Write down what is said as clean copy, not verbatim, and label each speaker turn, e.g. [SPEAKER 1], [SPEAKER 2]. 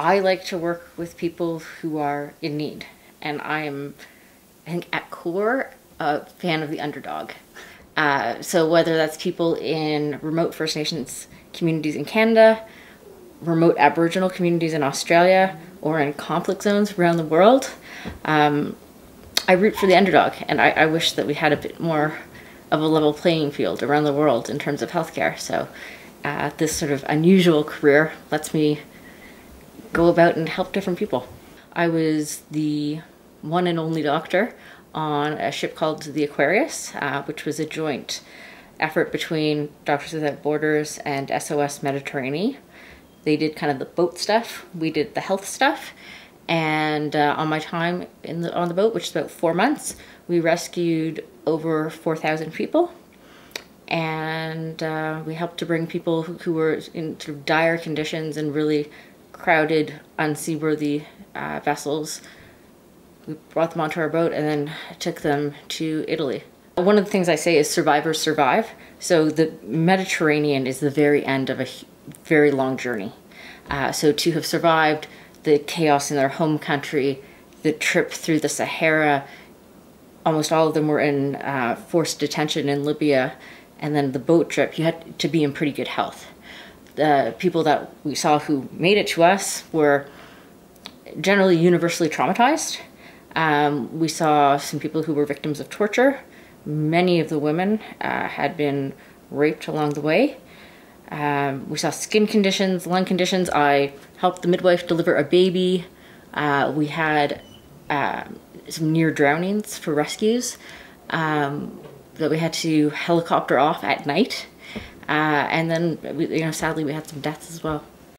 [SPEAKER 1] I like to work with people who are in need, and I think at core, a fan of the underdog. So whether that's people in remote First Nations communities in Canada, remote Aboriginal communities in Australia, or in conflict zones around the world, I root for the underdog, and I wish that we had a bit more of a level playing field around the world in terms of healthcare. So this sort of unusual career lets me go about and help different people. I was the one and only doctor on a ship called the Aquarius, which was a joint effort between Doctors Without Borders and SOS Mediterranean. They did kind of the boat stuff, we did the health stuff, and on my time on the boat, which is about 4 months, we rescued over 4,000 people, and we helped to bring people who were in sort of dire conditions and really crowded, unseaworthy vessels. We brought them onto our boat and then took them to Italy. One of the things I say is survivors survive. So the Mediterranean is the very end of a very long journey. So to have survived the chaos in their home country, the trip through the Sahara, almost all of them were in forced detention in Libya, and then the boat trip, you had to be in pretty good health. The people that we saw who made it to us were generally universally traumatized. We saw some people who were victims of torture. Many of the women had been raped along the way. We saw skin conditions, lung conditions. I helped the midwife deliver a baby. We had some near drownings for rescues that we had to helicopter off at night. And then, sadly, we had some deaths as well.